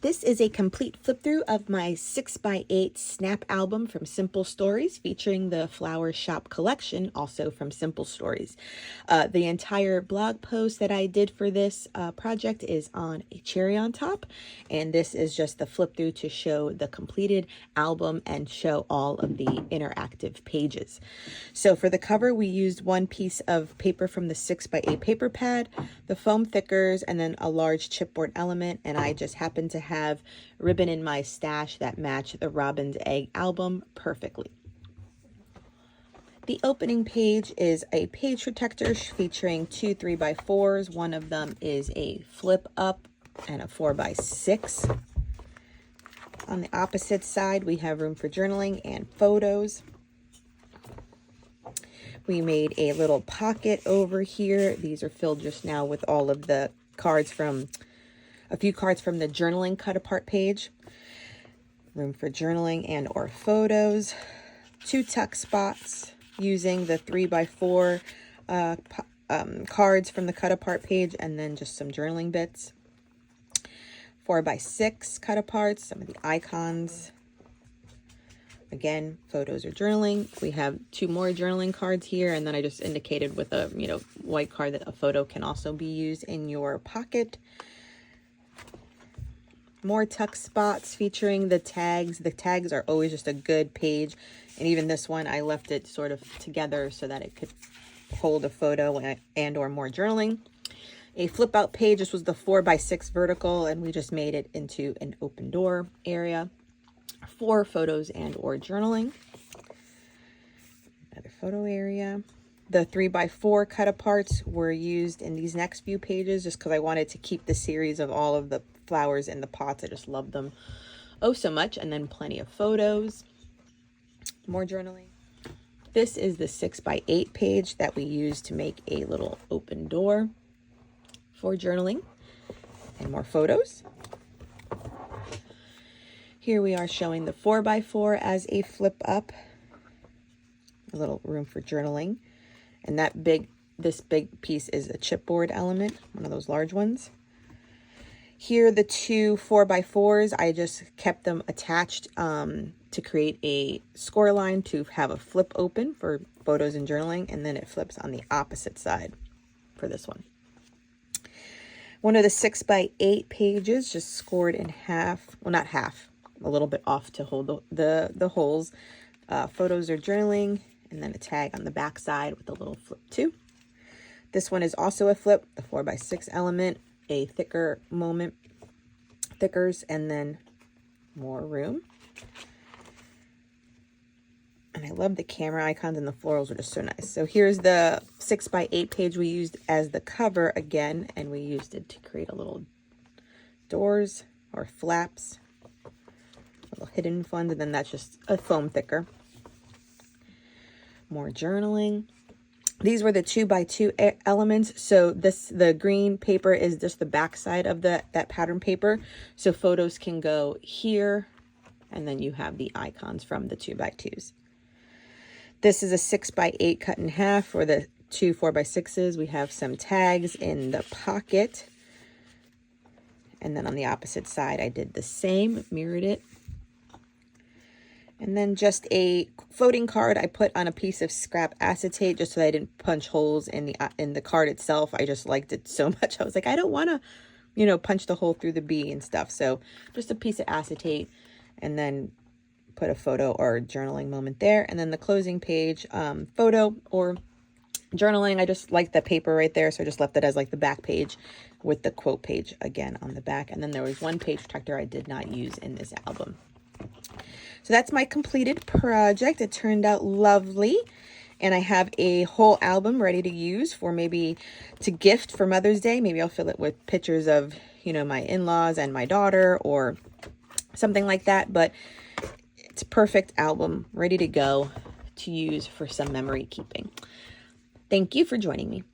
This is a complete flip through of my 6x8 snap album from Simple Stories, featuring the Flower Shop collection, also from Simple Stories. The entire blog post that I did for this project is on a cherry on top, and this is just the flip through to show the completed album and show all of the interactive pages. So for the cover, we used one piece of paper from the 6x8 paper pad, the foam thickers, and then a large chipboard element, and I just happened to have ribbon in my stash that matched the Robin's Egg album perfectly. The opening page is a page protector featuring two 3x4s. One of them is a flip up and a 4x6. On the opposite side, we have room for journaling and photos. We made a little pocket over here. These are filled just now with all of the cards from a few cards from the journaling cut apart page. Room for journaling and or photos. Two tuck spots using the 3x4 cards from the cut apart page, and then just some journaling bits. 4x6 cut aparts, some of the icons. Again, photos or journaling. We have two more journaling cards here, and then I just indicated with a white card that a photo can also be used in your pocket. More tuck spots featuring the tags. The tags are always just a good page, and even this one I left it sort of together so that it could hold a photo and or more journaling. A flip out page. This was the 4x6 vertical, and we just made it into an open door area for photos and or journaling. Another photo area. The 3x4 cut aparts were used in these next few pages just because I wanted to keep the series of all of the flowers in the pots. I just love them oh so much. And then plenty of photos, more journaling. This is the 6x8 page that we used to make a little open door for journaling and more photos. Here we are showing the 4x4 as a flip up, a little room for journaling. And this big piece is a chipboard element, one of those large ones. Here, the two 4x4s, I just kept them attached to create a score line to have a flip open for photos and journaling, and then it flips on the opposite side for this one. One of the 6x8 pages just scored in half, well, not half, a little bit off to hold the holes. Photos or journaling, and then a tag on the back side with a little flip too. This one is also a flip, the 4x6 element, a thicker thickers, and then more room. And I love the camera icons, and the florals are just so nice. So here's the 6x8 page we used as the cover again, and we used it to create a little doors or flaps, little hidden fun, and then that's just a foam thicker. More journaling. These were the 2x2 elements. So the green paper is just the back side of that pattern paper. So photos can go here, and then you have the icons from the 2x2s. This is a 6x8 cut in half for the two 4x6s. We have some tags in the pocket. And then on the opposite side, I did the same, mirrored it. And then just a floating card I put on a piece of scrap acetate just so that I didn't punch holes in the card itself. I just liked it so much. I was like, I don't want to, punch the hole through the bee and stuff. So just a piece of acetate, and then put a photo or journaling moment there. And then the closing page, photo or journaling. I just liked the paper right there, so I just left it as like the back page with the quote page again on the back. And then there was one page protector I did not use in this album. So that's my completed project. It turned out lovely. And I have a whole album ready to use for maybe to gift for Mother's Day. Maybe I'll fill it with pictures of, my in-laws and my daughter or something like that. But it's a perfect album ready to go to use for some memory keeping. Thank you for joining me.